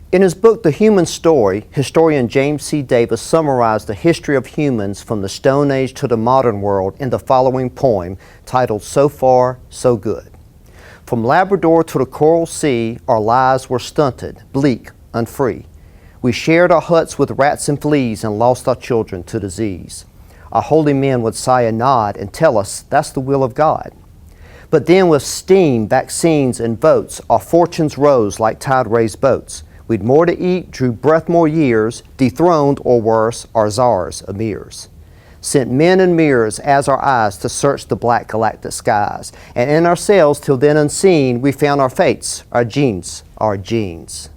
In his book, The Human Story, historian James C. Davis summarized the history of humans from the Stone Age to the modern world in the following poem titled So Far, So Good. From Labrador to the Coral Sea, our lives were stunted, bleak, unfree. We shared our huts with rats and fleas and lost our children to disease. Our holy men would sigh and nod and tell us that's the will of God. But then with steam, vaccines, and votes, our fortunes rose like tide-raised boats. We'd more to eat, drew breath more years, dethroned, or worse, our czars, emirs. Sent men and mirrors as our eyes to search the black galactic skies. And in ourselves, till then unseen, we found our fates, our genes, our genes.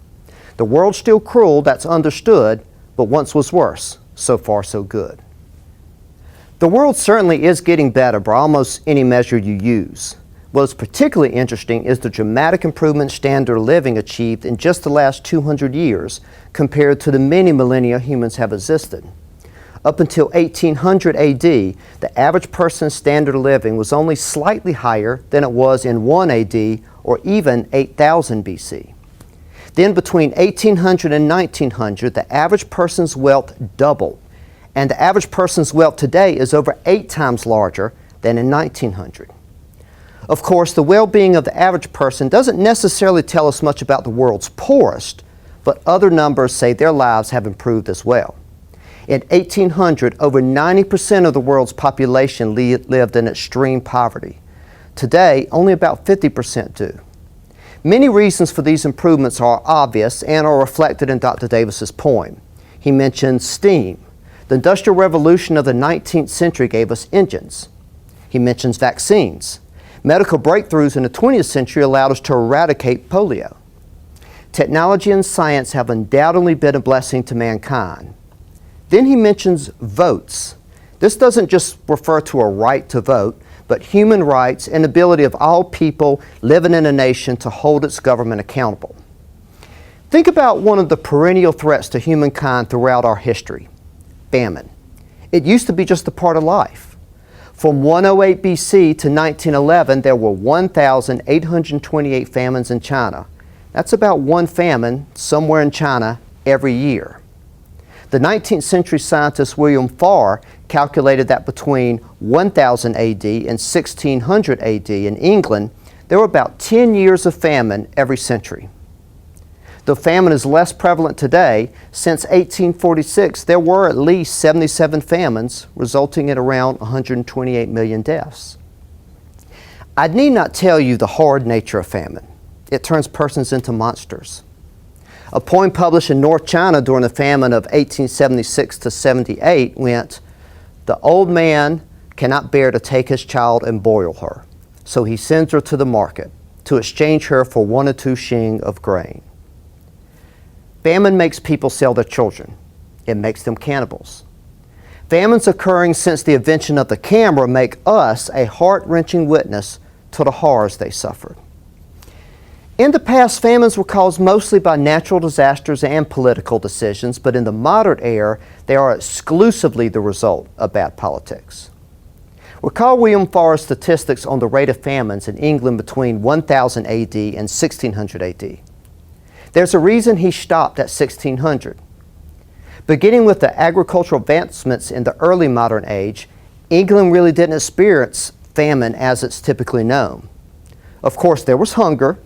The world's still cruel, that's understood, but once was worse. So far, so good. The world certainly is getting better by almost any measure you use. What's particularly interesting is the dramatic improvement in standard of living achieved in just the last 200 years compared to the many millennia humans have existed. Up until 1800 AD, the average person's standard of living was only slightly higher than it was in 1 AD or even 8000 BC. Then between 1800 and 1900, the average person's wealth doubled, and the average person's wealth today is over 8 times larger than in 1900. Of course, the well-being of the average person doesn't necessarily tell us much about the world's poorest, but other numbers say their lives have improved as well. In 1800, over 90% of the world's population lived in extreme poverty. Today, only about 50% do. Many reasons for these improvements are obvious and are reflected in Dr. Davis's poem. He mentions steam. The Industrial Revolution of the 19th century gave us engines. He mentions vaccines. Medical breakthroughs in the 20th century allowed us to eradicate polio. Technology and science have undoubtedly been a blessing to mankind. Then he mentions votes. This doesn't just refer to a right to vote, but human rights and ability of all people living in a nation to hold its government accountable. Think about one of the perennial threats to humankind throughout our history, famine. It used to be just a part of life. From 108 BC to 1911, there were 1,828 famines in China. That's about one famine somewhere in China every year. The 19th century scientist William Farr calculated that between 1000 AD and 1600 AD in England, there were about 10 years of famine every century. Though famine is less prevalent today, since 1846 there were at least 77 famines, resulting in around 128 million deaths. I need not tell you the hard nature of famine. It turns persons into monsters. A poem published in North China during the famine of 1876 to 78 went, "The old man cannot bear to take his child and boil her, so he sends her to the market to exchange her for 1 or 2 shing of grain." Famine makes people sell their children. It makes them cannibals. Famines occurring since the invention of the camera make us a heart-wrenching witness to the horrors they suffered. In the past, famines were caused mostly by natural disasters and political decisions, but in the modern era, they are exclusively the result of bad politics. Recall William Farr's statistics on the rate of famines in England between 1000 AD and 1600 AD. There's a reason he stopped at 1600. Beginning with the agricultural advancements in the early modern age, England really didn't experience famine as it's typically known. Of course, there was hunger,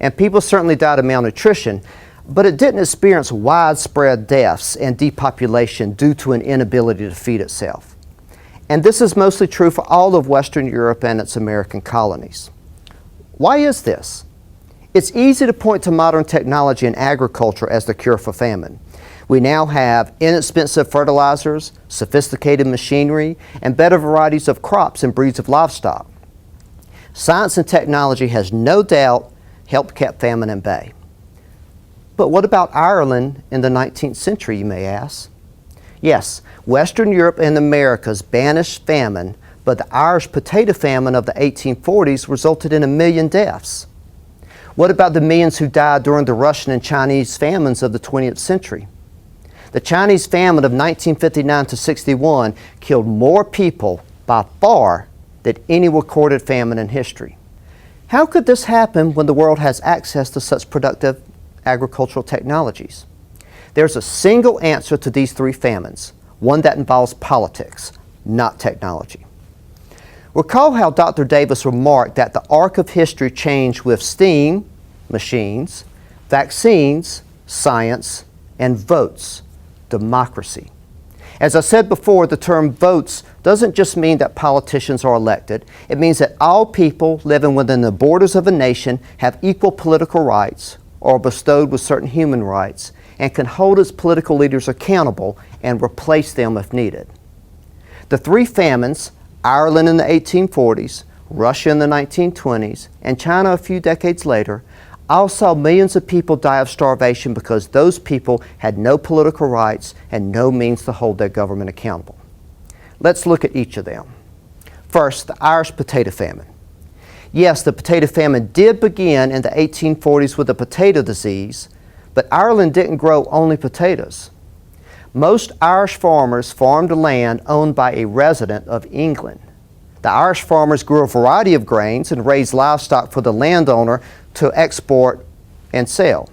and people certainly died of malnutrition, but it didn't experience widespread deaths and depopulation due to an inability to feed itself. And this is mostly true for all of Western Europe and its American colonies. Why is this? It's easy to point to modern technology and agriculture as the cure for famine. We now have inexpensive fertilizers, sophisticated machinery, and better varieties of crops and breeds of livestock. Science and technology has no doubt helped keep famine at bay. But what about Ireland in the 19th century, you may ask? Yes, Western Europe and the Americas banished famine, but the Irish potato famine of the 1840s resulted in 1 million deaths. What about the millions who died during the Russian and Chinese famines of the 20th century? The Chinese famine of 1959 to 61 killed more people by far than any recorded famine in history. How could this happen when the world has access to such productive agricultural technologies. There's a single answer to these three famines, one that involves politics, not technology. Recall how Dr. Davis remarked that the arc of history changed with steam, machines, vaccines, science, and votes, democracy. As I said before, the term votes doesn't just mean that politicians are elected. It means that all people living within the borders of a nation have equal political rights or are bestowed with certain human rights and can hold its political leaders accountable and replace them if needed. The three famines, Ireland in the 1840s, Russia in the 1920s, and China a few decades later, all saw millions of people die of starvation because those people had no political rights and no means to hold their government accountable. Let's look at each of them. First, the Irish potato famine. Yes, the potato famine did begin in the 1840s with a potato disease, but Ireland didn't grow only potatoes. Most Irish farmers farmed land owned by a resident of England. The Irish farmers grew a variety of grains and raised livestock for the landowner to export and sell.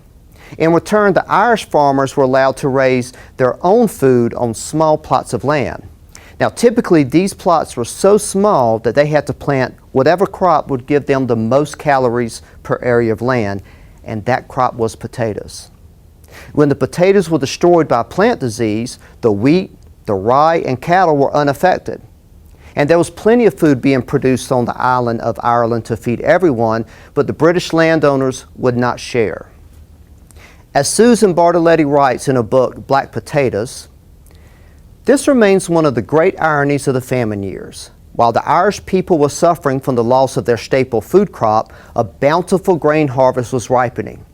In return, the Irish farmers were allowed to raise their own food on small plots of land. Now, typically, these plots were so small that they had to plant whatever crop would give them the most calories per area of land, and that crop was potatoes. When the potatoes were destroyed by plant disease, the wheat, the rye, and cattle were unaffected. And there was plenty of food being produced on the island of Ireland to feed everyone, but the British landowners would not share. As Susan Bartoletti writes in her book, Black Potatoes, this remains one of the great ironies of the famine years. While the Irish people were suffering from the loss of their staple food crop, a bountiful grain harvest was ripening.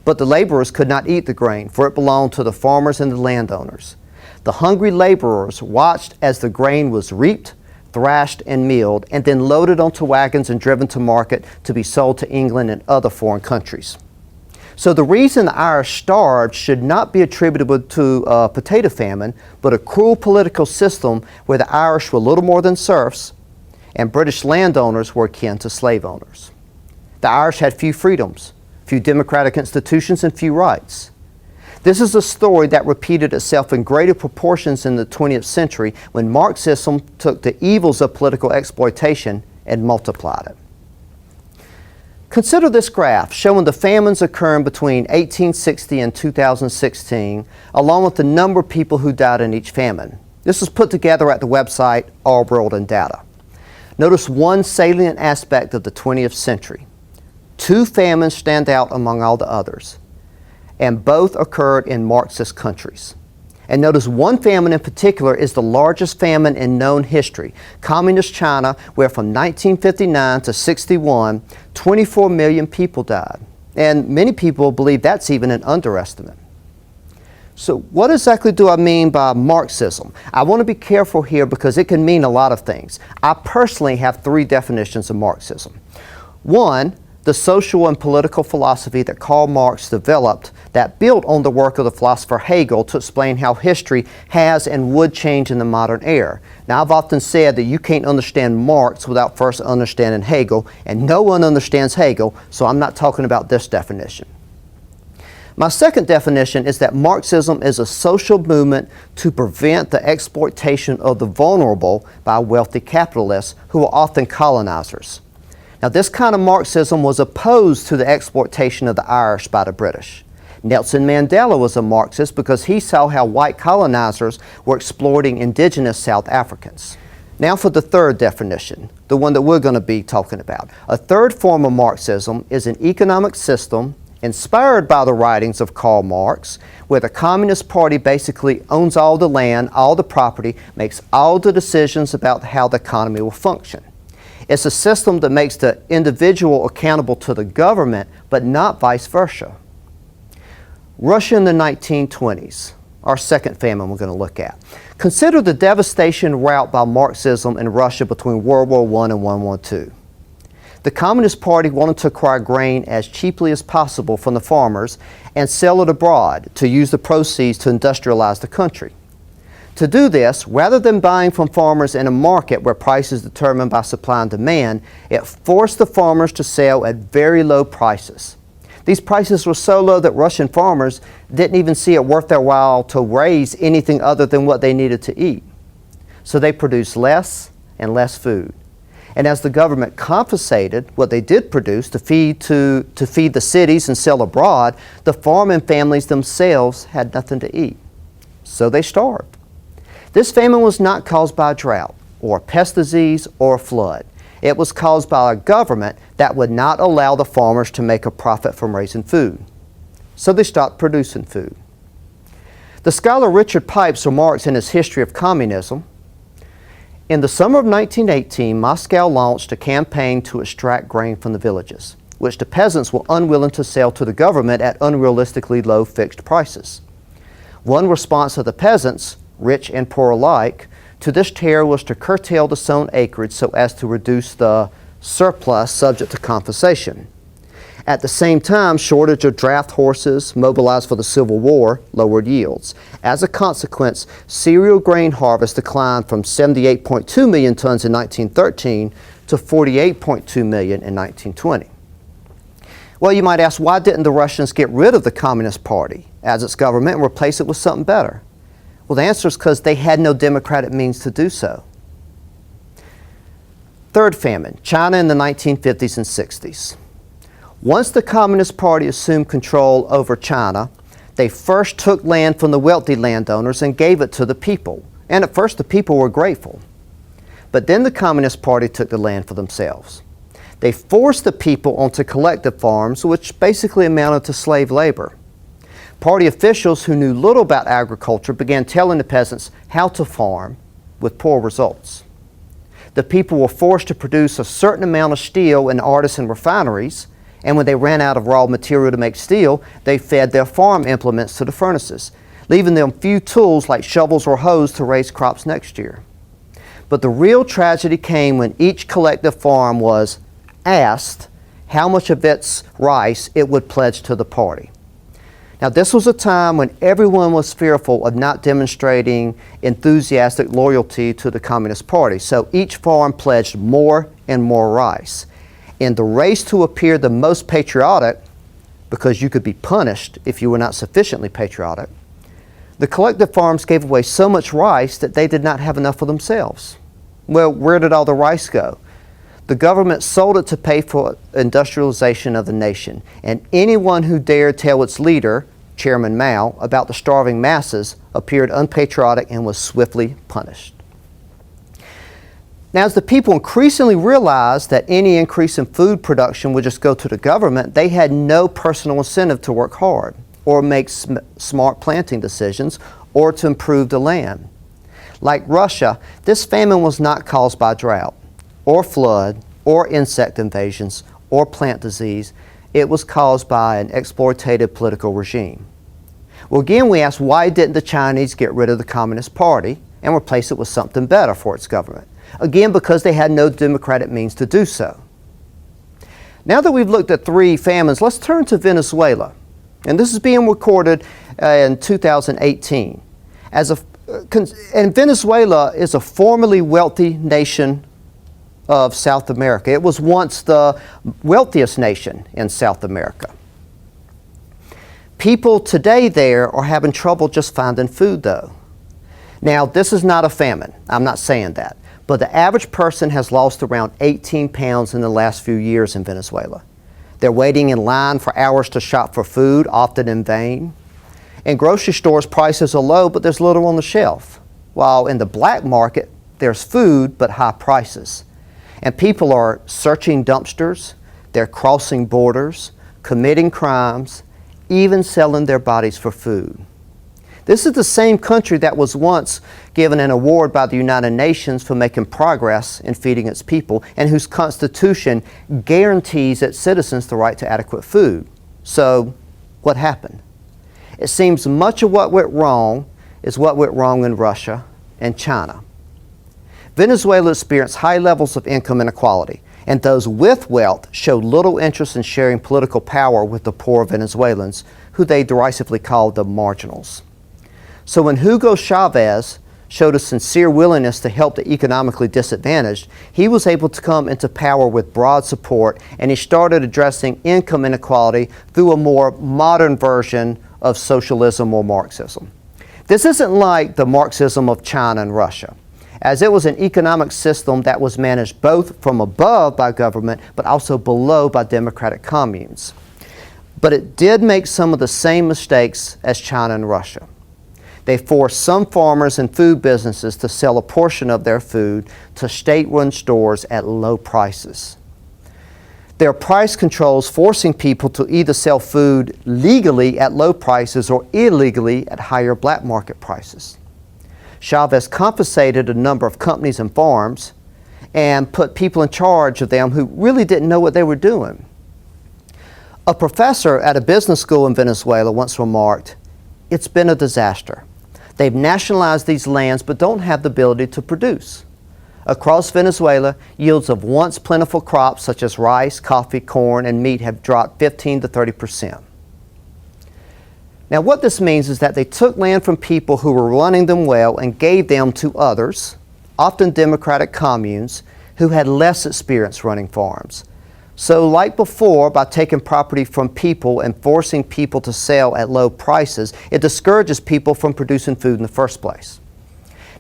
But the laborers could not eat the grain, for it belonged to the farmers and the landowners. The hungry laborers watched as the grain was reaped, thrashed and milled, and then loaded onto wagons and driven to market to be sold to England and other foreign countries. So the reason the Irish starved should not be attributable to a potato famine, but a cruel political system where the Irish were little more than serfs and British landowners were akin to slave owners. The Irish had few freedoms, few democratic institutions, and few rights. This is a story that repeated itself in greater proportions in the 20th century when Marxism took the evils of political exploitation and multiplied it. Consider this graph showing the famines occurring between 1860 and 2016, along with the number of people who died in each famine. This was put together at the website Our World in Data. Notice one salient aspect of the 20th century. Two famines stand out among all the others, and both occurred in Marxist countries. And notice one famine in particular is the largest famine in known history, Communist China, where from 1959 to 61, 24 million people died. And many people believe that's even an underestimate. So what exactly do I mean by Marxism? I want to be careful here because it can mean a lot of things. I personally have three definitions of Marxism. One, the social and political philosophy that Karl Marx developed that built on the work of the philosopher Hegel to explain how history has and would change in the modern era. Now, I've often said that you can't understand Marx without first understanding Hegel, and no one understands Hegel, so I'm not talking about this definition. My second definition is that Marxism is a social movement to prevent the exploitation of the vulnerable by wealthy capitalists who are often colonizers. Now, this kind of Marxism was opposed to the exploitation of the Irish by the British. Nelson Mandela was a Marxist because he saw how white colonizers were exploiting indigenous South Africans. Now for the third definition, the one that we're going to be talking about. A third form of Marxism is an economic system inspired by the writings of Karl Marx, where the Communist Party basically owns all the land, all the property, makes all the decisions about how the economy will function. It's a system that makes the individual accountable to the government, but not vice versa. Russia in the 1920s, our second famine we're going to look at. Consider the devastation wrought by Marxism in Russia between World War I and World War II. The Communist Party wanted to acquire grain as cheaply as possible from the farmers and sell it abroad to use the proceeds to industrialize the country. To do this, rather than buying from farmers in a market where price is determined by supply and demand, it forced the farmers to sell at very low prices. These prices were so low that Russian farmers didn't even see it worth their while to raise anything other than what they needed to eat. So they produced less and less food. And as the government confiscated what they did produce to feed the cities and sell abroad, the farming families themselves had nothing to eat. So they starved. This famine was not caused by a drought or a pest disease or a flood. It was caused by a government that would not allow the farmers to make a profit from raising food. So they stopped producing food. The scholar Richard Pipes remarks in his History of Communism, in the summer of 1918, Moscow launched a campaign to extract grain from the villages, which the peasants were unwilling to sell to the government at unrealistically low fixed prices. One response of the peasants, rich and poor alike, to this terror was to curtail the sown acreage so as to reduce the surplus subject to confiscation. At the same time, shortage of draft horses mobilized for the Civil War lowered yields. As a consequence, cereal grain harvest declined from 78.2 million tons in 1913 to 48.2 million in 1920. Well, you might ask, why didn't the Russians get rid of the Communist Party as its government and replace it with something better? Well, the answer is because they had no democratic means to do so. Third famine, China in the 1950s and 60s. Once the Communist Party assumed control over China, they first took land from the wealthy landowners and gave it to the people. And at first the people were grateful. But then the Communist Party took the land for themselves. They forced the people onto collective farms, which basically amounted to slave labor. Party officials who knew little about agriculture began telling the peasants how to farm, with poor results. The people were forced to produce a certain amount of steel in artisan refineries, and when they ran out of raw material to make steel, they fed their farm implements to the furnaces, leaving them few tools like shovels or hoes to raise crops next year. But the real tragedy came when each collective farm was asked how much of its rice it would pledge to the party. Now, this was a time when everyone was fearful of not demonstrating enthusiastic loyalty to the Communist Party, so each farm pledged more and more rice. In the race to appear the most patriotic, because you could be punished if you were not sufficiently patriotic, the collective farms gave away so much rice that they did not have enough for themselves. Well, where did all the rice go? The government sold it to pay for industrialization of the nation, and anyone who dared tell its leader, Chairman Mao, about the starving masses appeared unpatriotic and was swiftly punished. Now, as the people increasingly realized that any increase in food production would just go to the government, they had no personal incentive to work hard or make smart planting decisions or to improve the land. Like Russia, this famine was not caused by drought or flood, or insect invasions, or plant disease. It was caused by an exploitative political regime. Well, again, we ask, why didn't the Chinese get rid of the Communist Party and replace it with something better for its government? Again, because they had no democratic means to do so. Now that we've looked at three famines, let's turn to Venezuela. And this is being recorded in 2018. And Venezuela is a formerly wealthy nation of South America. It was once the wealthiest nation in South America. People today there are having trouble just finding food, though. Now, this is not a famine. I'm not saying that. But the average person has lost around 18 pounds in the last few years in Venezuela. They're waiting in line for hours to shop for food, often in vain. In grocery stores, prices are low, but there's little on the shelf. While in the black market, there's food, but high prices. And people are searching dumpsters, they're crossing borders, committing crimes, even selling their bodies for food. This is the same country that was once given an award by the United Nations for making progress in feeding its people, and whose constitution guarantees its citizens the right to adequate food. So, what happened? It seems much of what went wrong is what went wrong in Russia and China. Venezuela experienced high levels of income inequality, and those with wealth showed little interest in sharing political power with the poor Venezuelans, who they derisively called the marginals. So when Hugo Chavez showed a sincere willingness to help the economically disadvantaged, he was able to come into power with broad support, and he started addressing income inequality through a more modern version of socialism or Marxism. This isn't like the Marxism of China and Russia, as it was an economic system that was managed both from above by government but also below by democratic communes. But it did make some of the same mistakes as China and Russia. They forced some farmers and food businesses to sell a portion of their food to state-run stores at low prices. There are price controls forcing people to either sell food legally at low prices or illegally at higher black market prices. Chavez confiscated a number of companies and farms and put people in charge of them who really didn't know what they were doing. A professor at a business school in Venezuela once remarked, "It's been a disaster. They've nationalized these lands but don't have the ability to produce." Across Venezuela, yields of once plentiful crops such as rice, coffee, corn, and meat have dropped 15 to 30%. Now what this means is that they took land from people who were running them well and gave them to others, often democratic communes, who had less experience running farms. So like before, by taking property from people and forcing people to sell at low prices, it discourages people from producing food in the first place.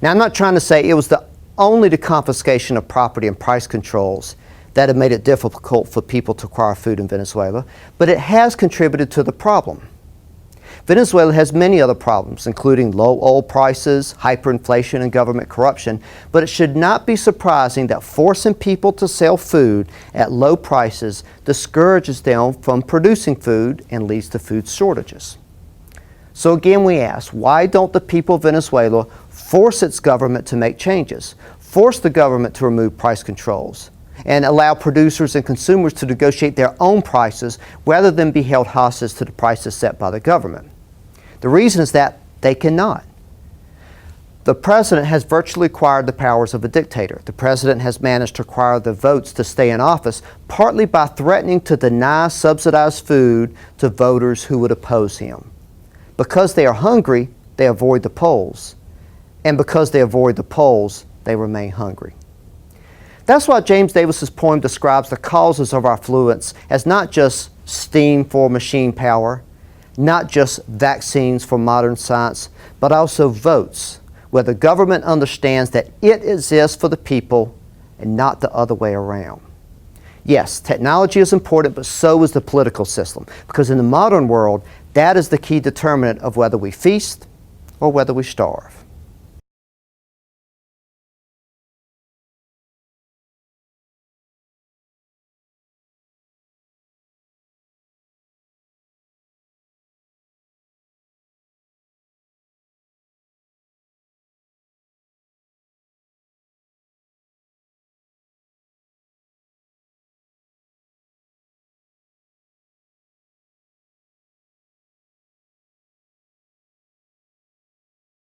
Now I'm not trying to say it was only the confiscation of property and price controls that have made it difficult for people to acquire food in Venezuela, but it has contributed to the problem. Venezuela has many other problems, including low oil prices, hyperinflation, and government corruption, but it should not be surprising that forcing people to sell food at low prices discourages them from producing food and leads to food shortages. So again we ask, why don't the people of Venezuela force its government to make changes, force the government to remove price controls, and allow producers and consumers to negotiate their own prices rather than be held hostage to the prices set by the government? The reason is that they cannot. The president has virtually acquired the powers of a dictator. The president has managed to acquire the votes to stay in office, partly by threatening to deny subsidized food to voters who would oppose him. Because they are hungry, they avoid the polls. And because they avoid the polls, they remain hungry. That's why James Davis's poem describes the causes of our affluence as not just steam for machine power, not just vaccines for modern science, but also votes, where the government understands that it exists for the people and not the other way around. Yes, technology is important, but so is the political system, because in the modern world, that is the key determinant of whether we feast or whether we starve.